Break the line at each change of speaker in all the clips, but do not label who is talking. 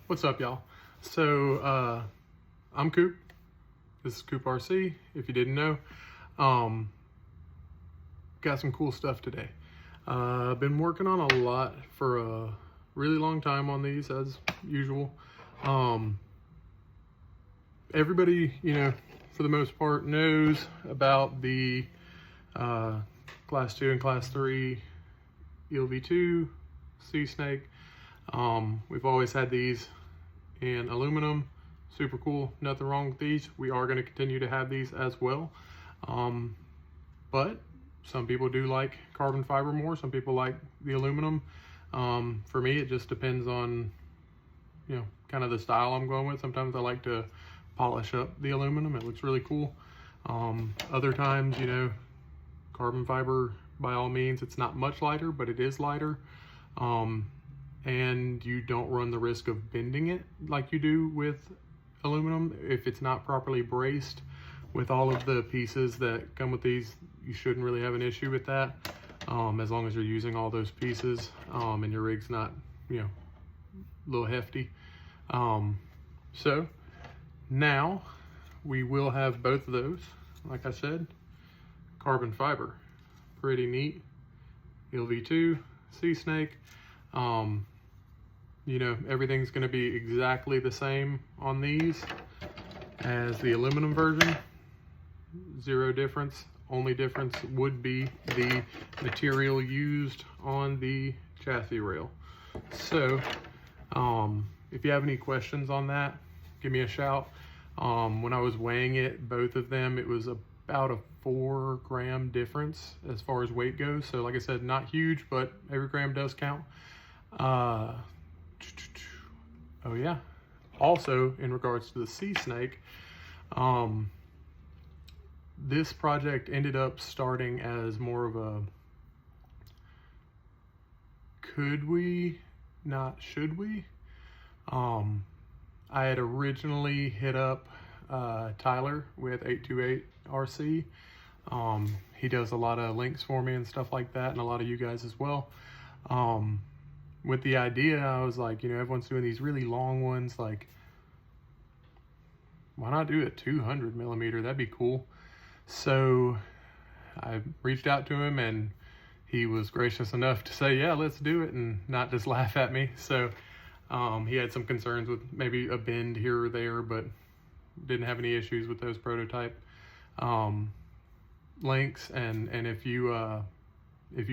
What's up, y'all? So I'm Coop. This is Coop RC, if you didn't know. um Got some cool stuff today. I've been working on a lot for a really long time on these, as usual. Everybody, for the most part, knows about the class 2 and class 3 ELV2 sea snake. We've always had these in aluminum. Super cool, nothing wrong with these. We are going to continue to have these as well. But some people do like carbon fiber more, some people like the aluminum. For me, it just depends on kind of the style I'm going with. Sometimes I like to polish up the aluminum, it looks really cool. Other times, carbon fiber, by all means, it's not much lighter, but it is lighter. And you don't run the risk of bending it like you do with aluminum. If it's not properly braced with all of the pieces that come with these, you shouldn't really have an issue with that, as long as you're using all those pieces, and your rig's not, a little hefty. So now we will have both of those. Like I said, carbon fiber, pretty neat. ELV2 sea snake. Everything's going to be exactly the same on these as the aluminum version. Zero difference. Only difference would be the material used on the chassis rail. So if you have any questions on that, give me a shout. When I was weighing it, both of them, it was about a 4-gram difference as far as weight goes. So like I said, not huge, but every gram does count. Oh yeah, also in regards to the sea snake, this project ended up starting as more of a could we, not should we. I had originally hit up Tyler with 828 RC. He does a lot of links for me and stuff like that, and a lot of you guys as well. With the idea, I was like, everyone's doing these really long ones, like, why not do a 200 millimeter? That'd be cool. So I reached out to him, and he was gracious enough to say, yeah, let's do it, and not just laugh at me. So he had some concerns with maybe a bend here or there, but didn't have any issues with those prototype links. And if you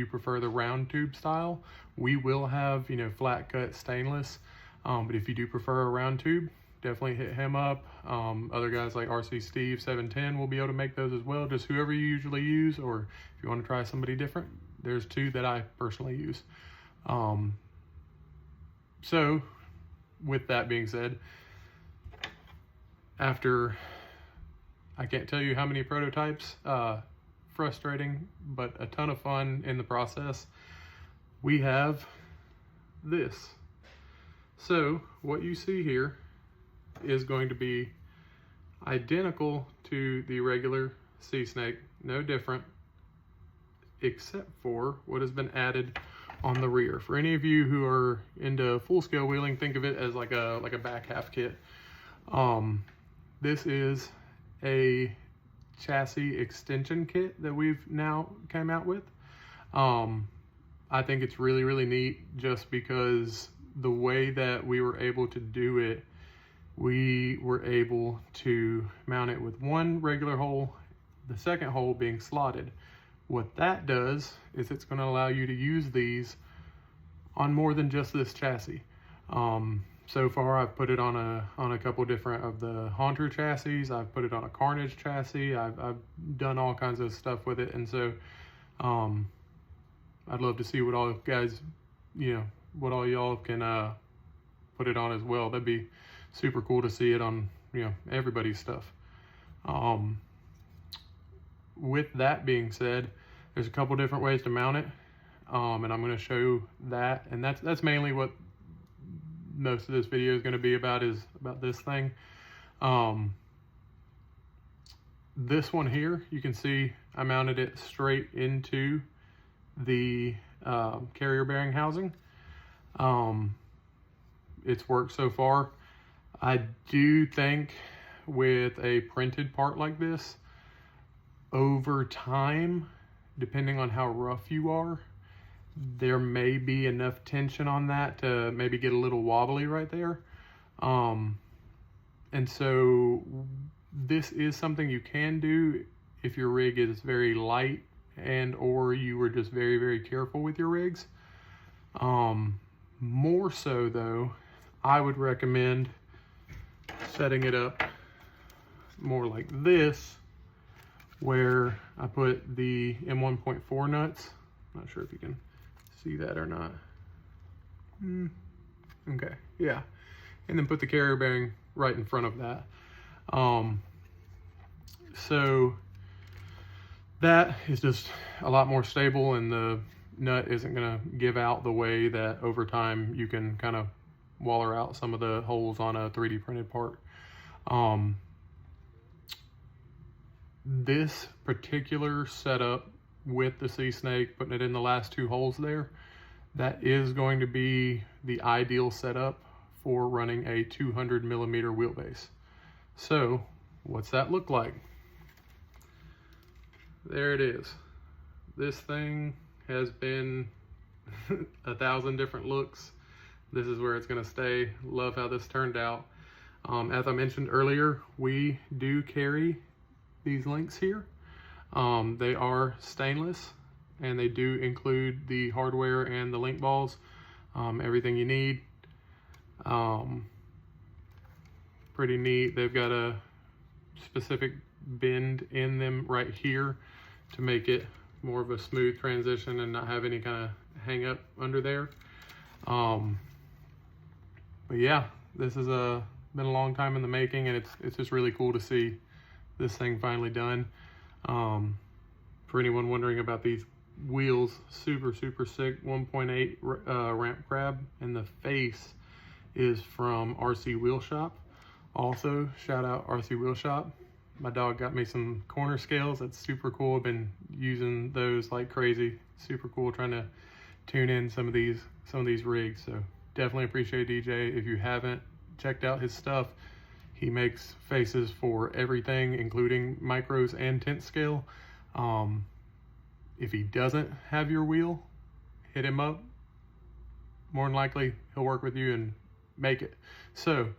prefer the round tube style, we will have, flat cut stainless. But if you do prefer a round tube, definitely hit him up. Other guys like RC Steve 710 will be able to make those as well. Just whoever you usually use, or if you want to try somebody different, there's 2 that I personally use. So with that being said, after, I can't tell you how many prototypes, frustrating, but a ton of fun in the process, we have this. So what you see here is going to be identical to the regular sea snake, no different, except for what has been added on the rear. For any of you who are into full scale wheeling, think of it as like a back half kit. This is a chassis extension kit that we've now came out with. I think it's really, really neat, just because the way that we were able to do it, we were able to mount it with one regular hole, the second hole being slotted. What that does is it's going to allow you to use these on more than just this chassis. So far, I've put it on a couple different of the Haunter chassis. I've put it on a Carnage chassis. I've done all kinds of stuff with it, and so I'd love to see what all guys, what all y'all can put it on as well. That'd be super cool to see it on, everybody's stuff. With that being said, there's a couple different ways to mount it, and I'm going to show that, and that's mainly what most of this video is going to be about, is about this thing. This one here, you can see I mounted it straight into the carrier bearing housing. it's worked so far. I do think with a printed part like this, over time, depending on how rough you are, there may be enough tension on that to maybe get a little wobbly right there. And so this is something you can do if your rig is very light and or you were just very, very careful with your rigs. More so though, I would recommend setting it up more like this, where I put the M1.4 nuts. Not sure if you can see that or not. Okay, yeah. And then put the carrier bearing right in front of that. So that is just a lot more stable, and the nut isn't gonna give out the way that over time you can kind of waller out some of the holes on a 3D printed part. This particular setup with the Sea Snake, putting it in the last 2 holes there, that is going to be the ideal setup for running a 200 millimeter wheelbase. So what's that look like? There it is. This thing has been 1,000 different looks. This is where it's gonna stay. Love how this turned out. As I mentioned earlier, we do carry these links here. They are stainless, and they do include the hardware and the link balls, everything you need. Pretty neat. They've got a specific bend in them right here to make it more of a smooth transition and not have any kind of hang up under there. But yeah, this has been a long time in the making, and it's just really cool to see this thing finally done. For anyone wondering about these wheels, super sick 1.8 ramp crab, and the face is from RC Wheel Shop. Also, shout out RC Wheel Shop. My dog got me some corner scales. That's super cool. I've been using those like crazy. Super cool, trying to tune in some of these rigs. So definitely appreciate DJ. If you haven't checked out his stuff, he makes faces for everything, including micros and tenth scale. If he doesn't have your wheel, hit him up. More than likely, he'll work with you and make it. So,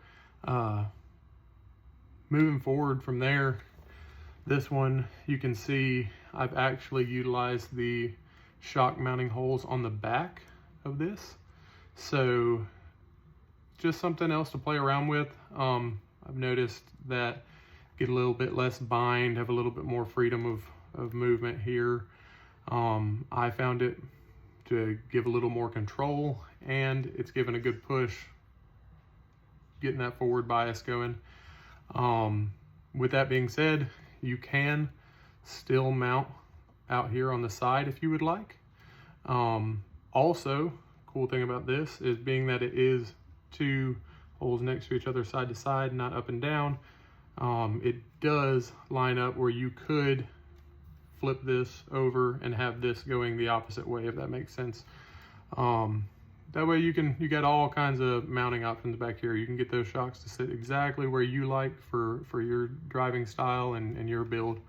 moving forward from there, this one, you can see I've actually utilized the shock mounting holes on the back of this. So, just something else to play around with. I've noticed that get a little bit less bind, have a little bit more freedom of movement here. I found it to give a little more control, and it's given a good push, getting that forward bias going. With that being said, you can still mount out here on the side if you would like. Also, cool thing about this is being that it is 2 holes next to each other side to side, not up and down, it does line up where you could flip this over and have this going the opposite way, if that makes sense. That way you got all kinds of mounting options back here. You can get those shocks to sit exactly where you like for your driving style and your build.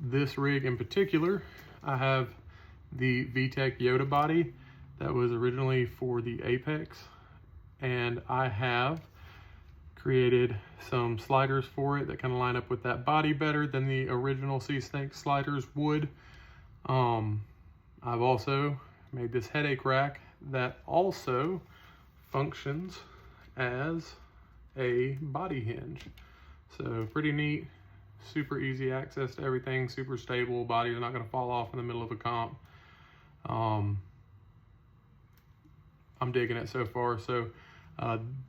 This rig in particular, I have the VTEC Yoda body that was originally for the Apex, and I have created some sliders for it that kind of line up with that body better than the original Sea Snake sliders would. I've also made this headache rack that also functions as a body hinge. So pretty neat, super easy access to everything, super stable, body's not gonna fall off in the middle of a comp. I'm digging it so far. So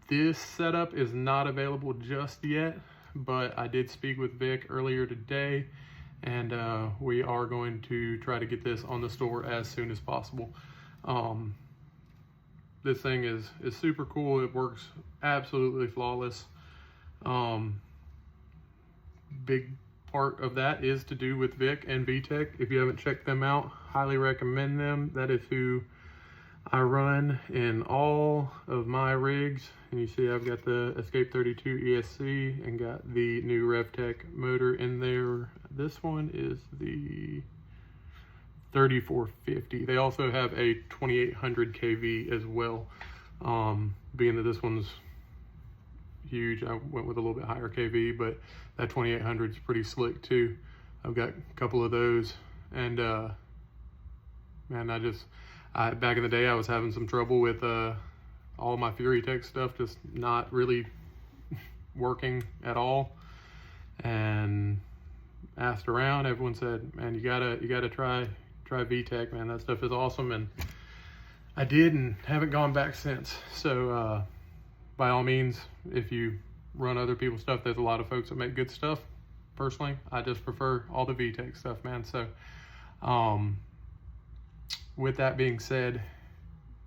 this setup is not available just yet, but I did speak with Vic earlier today, and we are going to try to get this on the store as soon as possible. This thing is super cool. It works absolutely flawless. Big part of that is to do with Vic and VTEC. If you haven't checked them out, highly recommend them. That is who I run in all of my rigs, and you see I've got the Escape 32 ESC and got the new RevTech motor in there. This one is the 3450. They also have a 2800 kV as well. Being that this one's huge, I went with a little bit higher kV, but that 2800 is pretty slick too. I've got a couple of those, and man, back in the day I was having some trouble with all my Fury Tech stuff just not really working at all, and asked around. Everyone said, man, you gotta try VTech, man, that stuff is awesome. And I did, and haven't gone back since. So by all means, if you run other people's stuff, there's a lot of folks that make good stuff. Personally, I just prefer all the VTech stuff, man. So with that being said,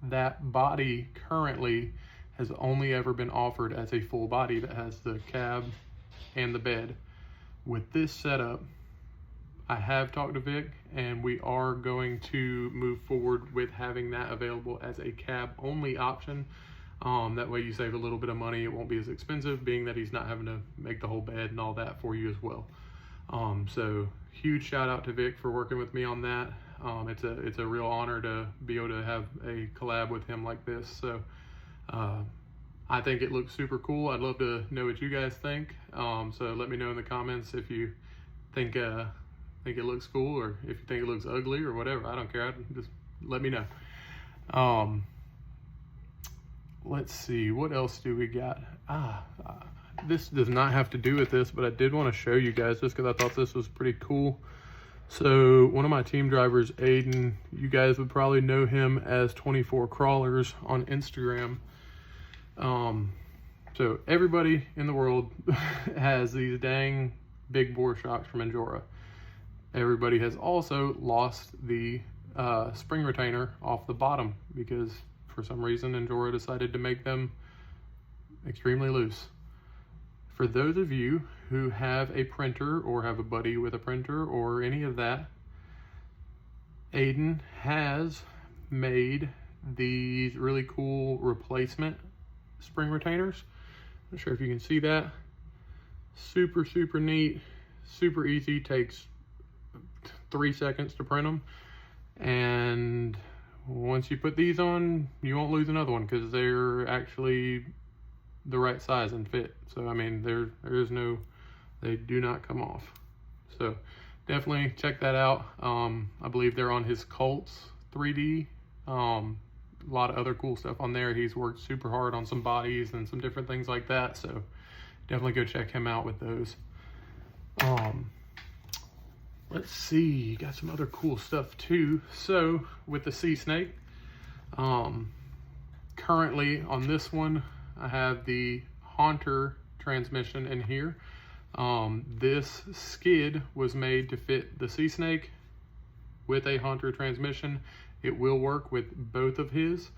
that body currently has only ever been offered as a full body that has the cab and the bed. With this setup, I have talked to Vic, and we are going to move forward with having that available as a cab only option. That way you save a little bit of money. It won't be as expensive, being that he's not having to make the whole bed and all that for you as well. So huge shout out to Vic for working with me on that. It's a real honor to be able to have a collab with him like this. So I think it looks super cool. I'd love to know what you guys think. So let me know in the comments if you think it looks cool, or if you think it looks ugly or whatever. I don't care. Just let me know. Let's see, what else do we got? This does not have to do with this, but I did want to show you guys just because I thought this was pretty cool. So one of my team drivers, Aiden, you guys would probably know him as 24 Crawlers on Instagram. So everybody in the world has these dang big bore shocks from Endura. Everybody has also lost the spring retainer off the bottom, because for some reason Endura decided to make them extremely loose. For those of you who have a printer or have a buddy with a printer or any of that, Aiden has made these really cool replacement spring retainers. Not sure if you can see that. Super, super neat, super easy, takes 3 seconds to print them. And once you put these on, you won't lose another one, because they're actually the right size and fit. So I mean, they do not come off. So definitely check that out. I believe they're on his Colts 3D. A lot of other cool stuff on there. He's worked super hard on some bodies and some different things like that. So definitely go check him out with those. Let's see, got some other cool stuff too. So with the Sea Snake, currently on this one, I have the Haunter transmission in here. This skid was made to fit the Sea Snake with a Haunter transmission. It will work with both of his.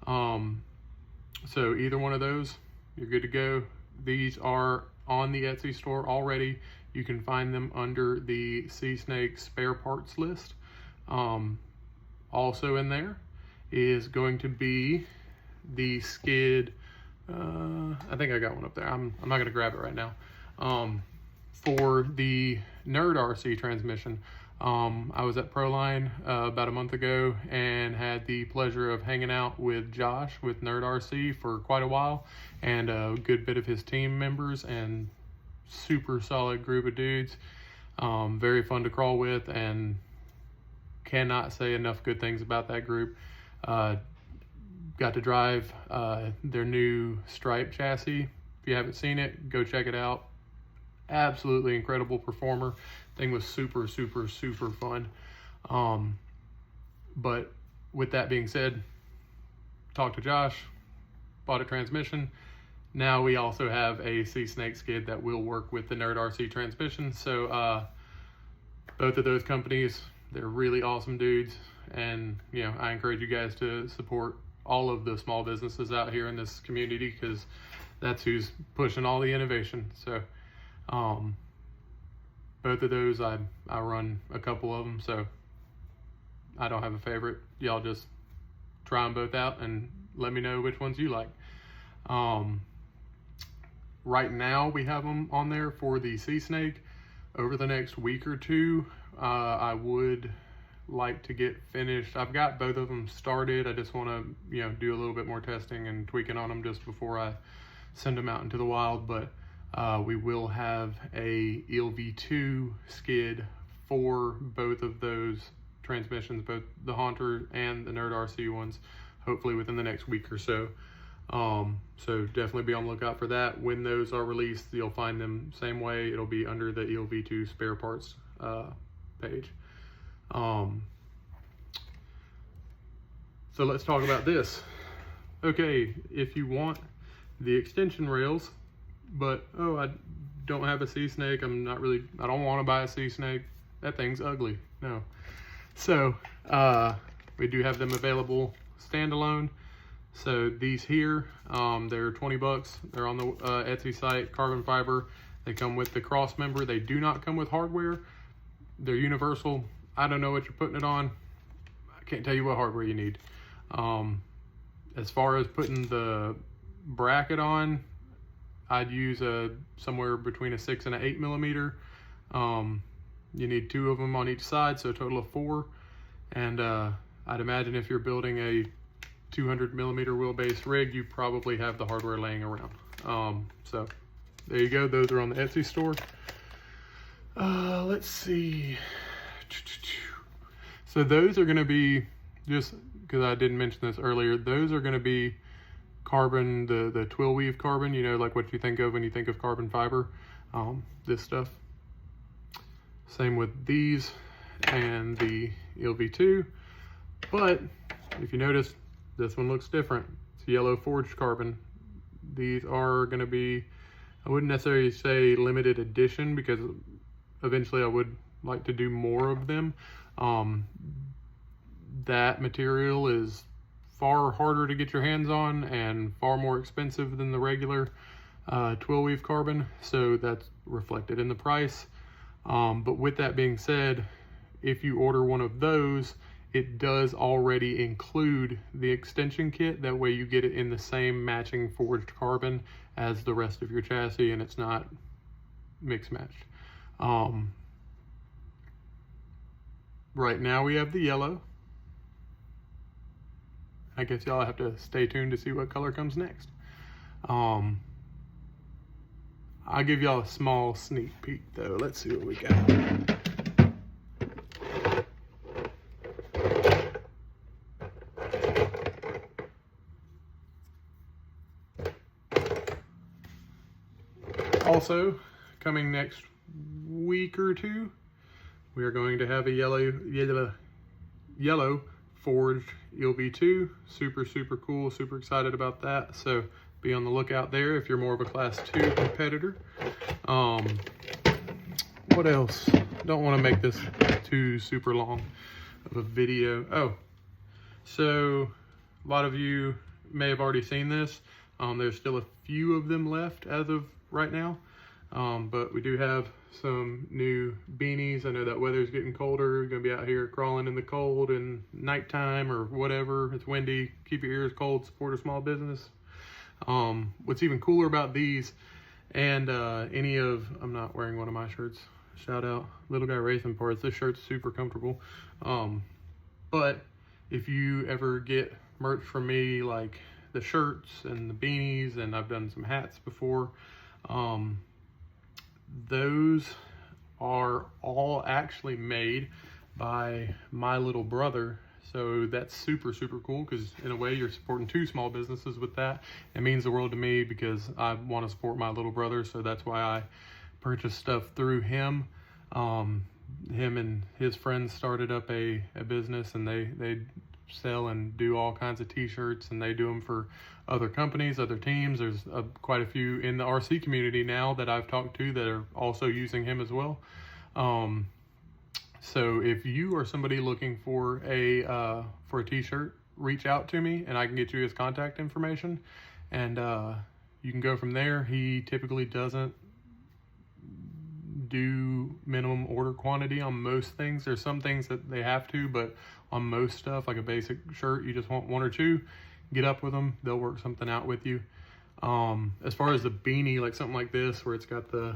So either one of those, you're good to go. These are on the Etsy store already. You can find them under the Sea Snake spare parts list. Also in there is going to be the skid. I think I got one up there. I'm not gonna grab it right now. For the Nerd RC transmission, I was at Proline about a month ago and had the pleasure of hanging out with Josh with Nerd RC for quite a while, and a good bit of his team members, and super solid group of dudes. Very fun to crawl with, and cannot say enough good things about that group. Got to drive their new Stripe chassis. If you haven't seen it, go check it out. Absolutely incredible performer. Thing was super, super, super fun. But with that being said, talked to Josh, bought a transmission. Now we also have a Sea Snake skid that will work with the Nerd RC transmission. So both of those companies, they're really awesome dudes. And you know, I encourage you guys to support all of the small businesses out here in this community, because that's who's pushing all the innovation. So both of those, I run a couple of them, so I don't have a favorite. Y'all just try them both out and let me know which ones you like. Right now we have them on there for the sea snake. Over the next week or two, I would like to get finished. I've got both of them started. I just want to, do a little bit more testing and tweaking on them just before I send them out into the wild. But we will have a ELV2 skid for both of those transmissions, both the Haunter and the Nerd RC ones, hopefully within the next week or so. So definitely be on the lookout for that. When those are released, you'll find them same way. It'll be under the ELV2 spare parts page. So let's talk about this. Okay, if you want the extension rails, but I don't have a sea snake, I don't want to buy a sea snake, that thing's ugly. No. So we do have them available standalone. So these here, they're 20 bucks. They're on the Etsy site, carbon fiber. They come with the cross member. They do not come with hardware. They're universal. I don't know what you're putting it on. I can't tell you what hardware you need. As far as putting the bracket on, I'd use somewhere between a 6 and an 8 millimeter. You need 2 of them on each side, so a total of 4. And I'd imagine if you're building a 200 millimeter wheelbase rig, you probably have the hardware laying around. So there you go. Those are on the Etsy store. Let's see. So those are going to be, just because I didn't mention this earlier, those are going to be carbon, the twill weave carbon, like what you think of when you think of carbon fiber, this stuff. Same with these and the ELV2. But if you notice, this one looks different. It's yellow forged carbon. These are going to be, I wouldn't necessarily say limited edition, because eventually I would like to do more of them. That material is far harder to get your hands on and far more expensive than the regular twill weave carbon, so that's reflected in the price. But with that being said, if you order one of those, it does already include the extension kit. That way you get it in the same matching forged carbon as the rest of your chassis, and it's not mix matched. Right now we have the yellow. I guess y'all have to stay tuned to see what color comes next. I'll give y'all a small sneak peek though. Let's see what we got. Also, coming next week or two, we are going to have a yellow forged ELV2. Super cool, super excited about that. So be on the lookout there if you're more of a class 2 competitor. What else? Don't want to make this too super long of a video. So a lot of you may have already seen this. There's still a few of them left as of right now. But we do have some new beanies. I know that weather's getting colder. We're gonna be out here crawling in the cold and nighttime or whatever. It's windy. Keep your ears cold, support a small business. What's even cooler about these, and I'm not wearing one of my shirts. Shout out Little Guy Racing Parts. This shirt's super comfortable. But if you ever get merch from me, like the shirts and the beanies, and I've done some hats before, those are all actually made by my little brother. So that's super cool, because in a way you're supporting 2 small businesses with that. It means the world to me because I want to support my little brother, so that's why I purchase stuff through him. Him and his friends started up a business, and they sell and do all kinds of t-shirts, and they do them for other companies, other teams. There's quite a few in the RC community now that I've talked to that are also using him as well. So if you are somebody looking for a t-shirt, reach out to me and I can get you his contact information, and you can go from there. He typically doesn't do minimum order quantity on most things. There's some things that they have to, but on most stuff, like a basic shirt, you just want 1 or 2, get up with them. They'll work something out with you. As far as the beanie, like something like this, where it's got the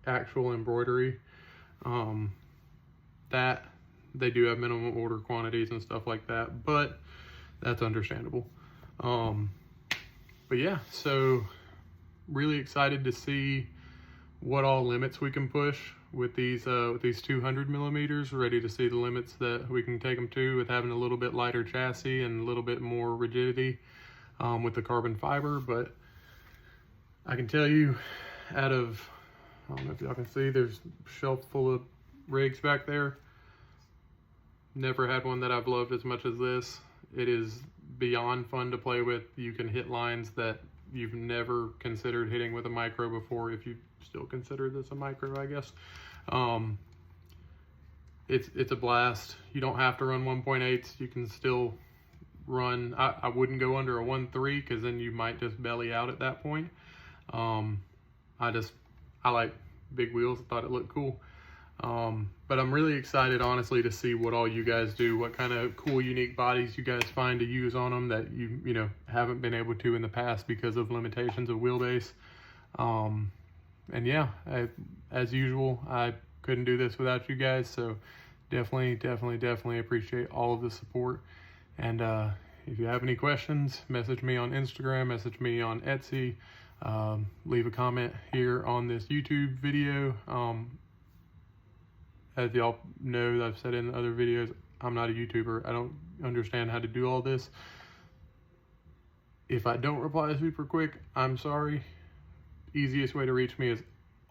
actual embroidery, that they do have minimum order quantities and stuff like that, but that's understandable. But yeah, so really excited to see what all limits we can push with these 200 millimeters. Ready to see the limits that we can take them to with having a little bit lighter chassis and a little bit more rigidity with the carbon fiber. But I can tell you, out of, I don't know if y'all can see, there's a shelf full of rigs back there. Never had one that I've loved as much as this. It is beyond fun to play with. You can hit lines that you've never considered hitting with a micro before, if you still consider this a micro, I guess. It's a blast. You don't have to run 1.8s. You can still run, I wouldn't go under a 1.3 because then you might just belly out at that point. I like big wheels. I thought it looked cool. But I'm really excited, honestly, to see what all you guys do, what kind of cool, unique bodies you guys find to use on them that you know haven't been able to in the past because of limitations of wheelbase. And yeah, as usual, I couldn't do this without you guys, so definitely appreciate all of the support. And if you have any questions, message me on Instagram, message me on Etsy, leave a comment here on this YouTube video. As y'all know, I've said in other videos, I'm not a YouTuber. I don't understand how to do all this. If I don't reply super quick, I'm sorry. Easiest way to reach me is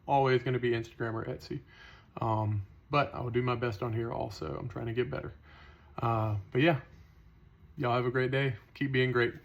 always going to be Instagram or Etsy. But I will do my best on here also. I'm trying to get better. But yeah, y'all have a great day. Keep being great.